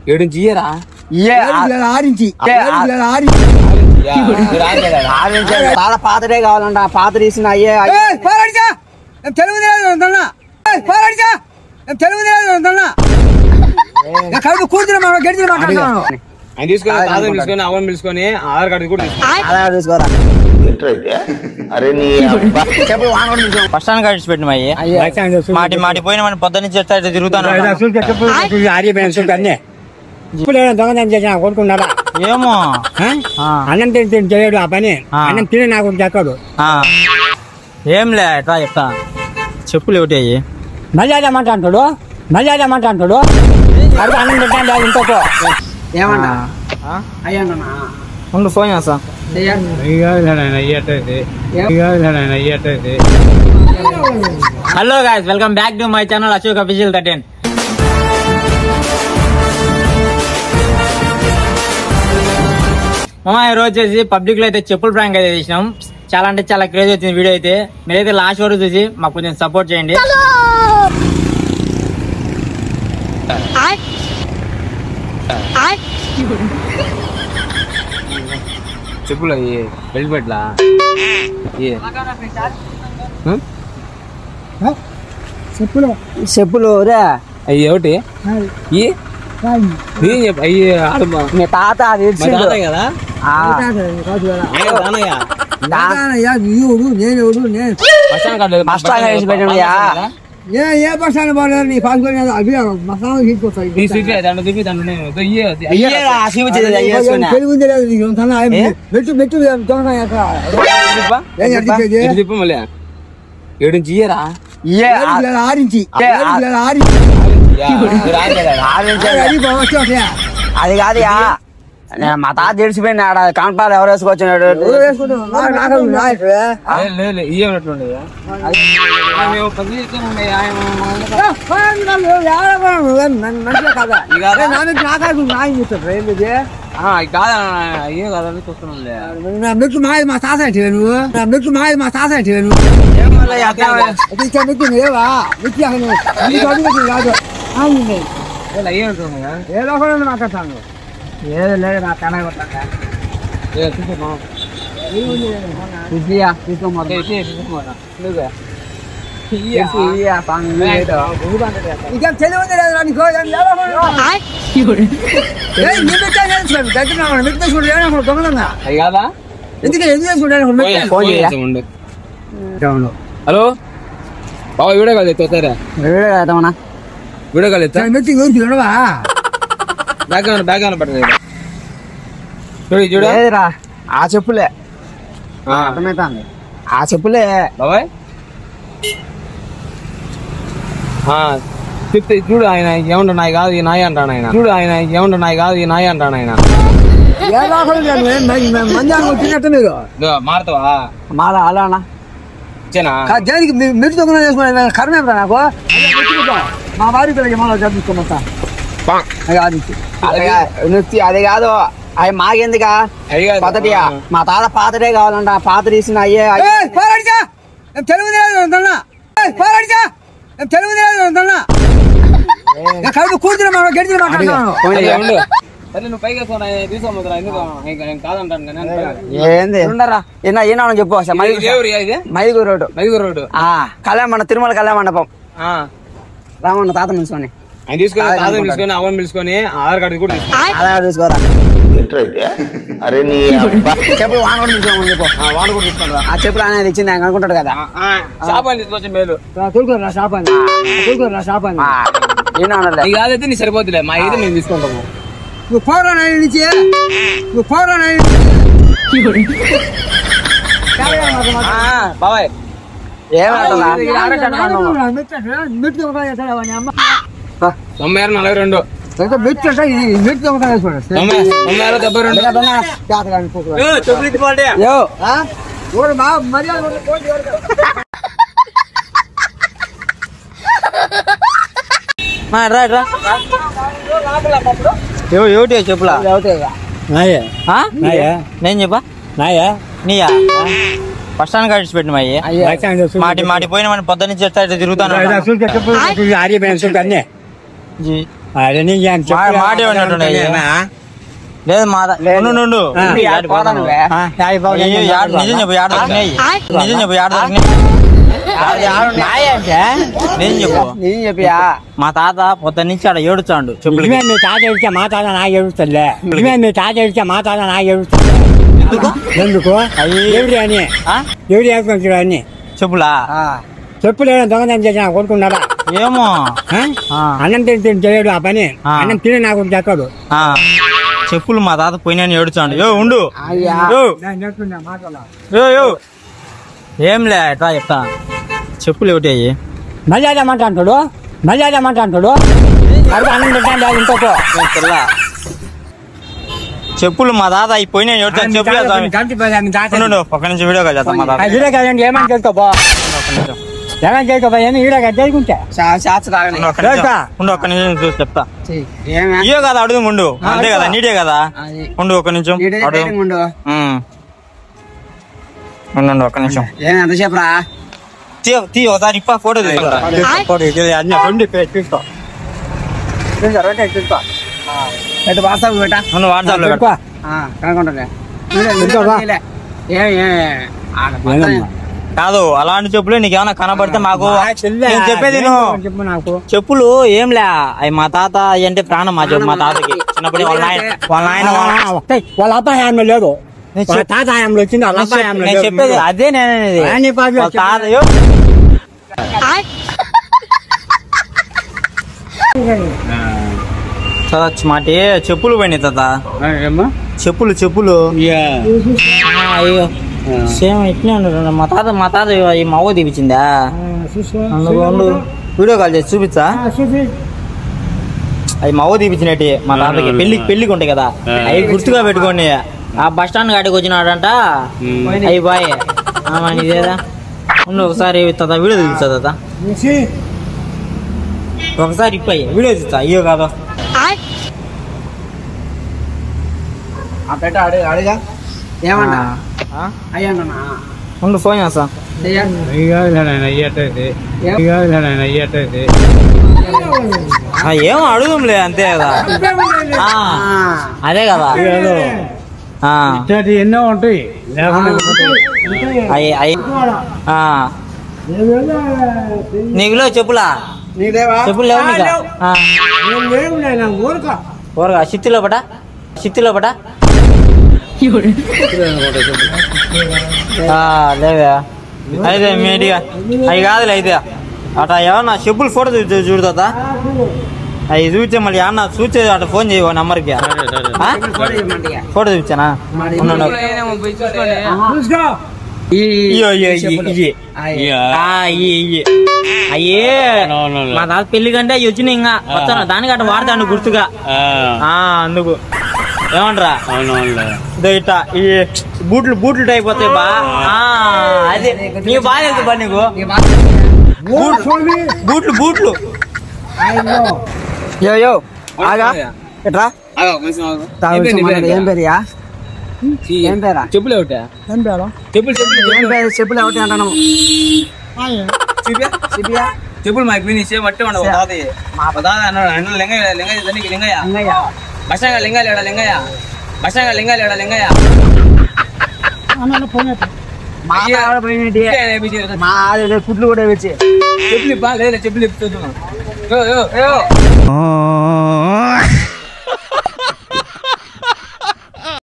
7 inch ఇయ్యరా? పాతరే కావాలంట. పాత తీసిన అయ్యే తీసుకొని అవన్ పిలుచుకొని ఆధార్ కార్డు కూడా తీసుకోరా. ఫస్ట్ స్టాండ్ కార్డు పెట్టి మాటి మాటి పోయిన మన పొద్దు నుంచి తిరుగుతాను. కొడుకున్నారా ఏమో అన్నం తిని చేయడు ఆ పని. అన్నం తిని నాకు చెప్పాడు. ఏంలే ఎట్లా చెప్తా. చెప్పులు ఏమిటి అయ్యి? మర్యాద అంటాడు. అన్నం తింటా ఇంతకు ఏమన్నా ఉండు ఫోన్ చేస్తా. Hello guys, welcome back to my channel Ashok official 13. మామ ఈ రోజు వచ్చేసి పబ్లిక్ లో అయితే చెప్పులు ప్రాంక్ అయితే చేసినాం. చాలా అంటే చాలా క్రేజ్ వచ్చింది వీడియో అయితే. మీరైతే లాస్ట్ వరకు చూసి మాకు కొంచెం సపోర్ట్ చేయండి. చెప్పులు అయ్యి బెల్ట్ పెట్లా చెప్పులు రే అయ్యి ఒకటి అయ్యి మీ తాత కదా ఏ బస్టాండ్ బాగారు నీ పాస్పోర్ట్ మసాలా తీసుకొస్తాయి. పెట్టు పెట్టు 7 ఇంచ్ ఇయ్యరా? 6 అది కాదు. మా తాత తెలిసిపోయింది ఆడ కాంపాలు ఎవరు వేసుకొచ్చినాడు. మా తాత నువ్వు మా తాత ఏదో మాట్లాడతాను. ఏదో లేదు నా కన్నా హలో బాబా వీడియో కాల్ ఎత్తారా? వీడియో కాల్ ఎత్తా బ్యాగ్ పట్టలేదు చూడరా. ఆ చెప్పులే అర్థమవుతుంది. ఆ చెప్పులే బాబాయ్ చెప్తే చూడు. ఆయన ఏమంటా నాయి కాదు ఈ నాయ అంటాను. ఆయన చూడు. ఆయన ఏమంటా నాయి కాదు ఈ నాయ అంటాను. ఆయన తిన్నట్టు మీరు మారుతావా? మారా అలానా జనానికి మెట్టు దొంగ చేసుకునే కర్మ ఏమిటా నాకు? మా వారి పిల్లకి మనం చదివించుకోమంతా అది కాదు. అవి మాకెందుకా పద్ధతిగా? మా తాత పాతరే కావాలంట. పాత తీసిన అయ్యే ఏనా చెప్పు. మైదుగురు రోడ్డు కళ్యాణ మండపం, తిరుమల కళ్యాణ మండపం. రామన్న తాత నిల్చుకొని తీసుకొని అవన్ పిలుచుకొని ఆధార్ కార్డు కూడా తీసుకోరా. చెప్పులు వాన కూడా తీసుకోమని చెప్పు. వాడు కూడా తీసుకోండి. ఆ చెప్పులు అనేది ఇచ్చింది ఆయన అనుకుంటాడు కదా. షాప్ తీసుకొచ్చి మేలు షాప్ కాదైతే నీ సరిపోతులే. మా అయితే మేము తీసుకుంటాము. నువ్వు పోరా నుంచి నువ్వు పోరా బాబాయ్ ఏమంటా 92 ఏమిటి చెప్పులా? నేను చెప్పా నాయా నీయా? ఫస్ట్ స్టాండ్ కార్డు పెట్టి మాటి మాటి పోయిన మన పొద్దు నుంచి తిరుగుతాను. అరే నీకు ఏం చెప్పు. మాట ఏమన్నట్టుండే లేదు మాదా నుండు పోతా నువ్వే. నిజం చెప్పు యాడ దొరికినాయి నిజం చెప్పు యాడ దొరికినాయి నిజం చెప్పు నిజం చెప్పియా మా తాత పొద్దు నుంచి ఆడ ఏడుచాడు చెప్పులు మీ తాత ఏడిచా మా తాత నాకు ఏడుస్తుందిలే. మీ తాత ఏడిచా మా తాత నాకు ఏడుస్తుంది. ఎందుకు ఎవరి అని ఎవరి వేసుకొచ్చాడు అని చెప్పులా చెప్పులు ఏమైనా దొంగతనం చేసిన కొనుక్కున్నారా? ఏమో అన్నం తిని చేయడు ఆ పని. అన్నం తిని నాకు చెక్కడు. చెప్పులు మా తాత పోయినా ఏడుచాడు. యో ఉండు ఏంలే ఎట్లా చెప్తా చెప్పులు ఏమిటి అయ్యి మర్యాదమంటాడు మర్యాదమంటాడు అన్నం తింటాను ఇంకోకో తెల్ల చెప్పులు మా తాత అవి పోయినా ఏడుచాను చెప్పులు ఒక్క నుంచి వీడియో కాల్ చేస్తాం మా తాత వీడియో కాదండి ఏమని చేసుకోపో ఏమని చేసుకోపో ఏమి వీడియో కాదు చేసుకుంటే ఉండు ఒక్క నిమిషం చూసి చెప్తా ఇయో కదా అడుగు ఉండు అంతే కదా నీటే కదా ఉండు ఒక్క నిమిషం ఉండు ఒక్క నిమిషం ఎంతసేపు రా తీ ఒకసారి ఇప్ప ఫోటో చూసుకో వాట్సాప్ పెట్టా వాట్సాప్ లో కనుకుంటా కాదు అలాంటి చెప్పులు నీకేమైనా కనబడితే మాకు నేను చెప్పేది చెప్పు నాకు చెప్పులు ఏంలే అవి మా తాత అంటే ప్రాణం మా తాతకి చిన్నప్పుడు వాళ్ళ వాళ్ళ అబ్బాయి హామీ లేదు తాత హామీలో వచ్చింది వాళ్ళ అబ్బాయి హామీలో నేను చెప్పేది అదే నేను తాత మాట చెప్పులు పోయినాయి తాత చెప్పులు అయ్యో సేమ్ ఇట్లే ఉండరు మా తాత ఈ మా అవ్వ తీపిచ్చిందా అందుకు వీడియో కాల్ చేసి చూపించా అవి మా అవ్వ తీపిచ్చినట్టు మా తాతకి పెళ్లికి ఉంటాయి కదా అవి గుర్తుగా పెట్టుకోండి ఆ బస్ స్టాండ్ కాడికి వచ్చినాడంట అవి బాయ్ ఇదేదా ఉండు ఒకసారి తాత వీడియో తీపిస్తా తాత ఒకసారి ఇప్పాయి వీడియో తీస్తా అయ్యో కాదు అడిగా ఏమన్నా ఉండు ఫోన్ చేస్తా ఏమో అడుగుంలే అంతే కదా అదే కదా ఎన్నో ఉంటాయి నీకులో చెప్పులా చెప్పులు లేవు ఊరగా చిత్తిలో పట లేదా అయితే మీడిగా అవి కాదులే అయితే అట ఏమన్నా చెప్పులు ఫోటో చూడతా అవి చూస్తే మళ్ళీ అన్న చూసే అట ఫోన్ చేయవు నంబర్కి ఫోటో చూపించానా అయ్యే మా తాత పెళ్లి కంటే అవి వచ్చినాయి ఇంకా వస్తాను దానికి అట్ట వాడతాను గుర్తుగా అందుకు ఏమంటారా ఇట్లా ఈ బూట్లు టైప్ వస్తాయి బా అదే నీకు బాగా తెలుసు బా నీకు బూట్లు యో ఆగా ఎట్రా ఏం పేరియా ఏం పేరా చెప్పులు ఏమిటా ఏం పేరు చెప్పులు ఏమిటి అంటాను చెప్పులు మాకు వినిసే మట్టి ఉండవు మా పదార్థ అన్నాడు లింగయ్య బసంగా లింగయ్య ఫుడ్లు కూడా వచ్చి చెప్పులు చెప్పులు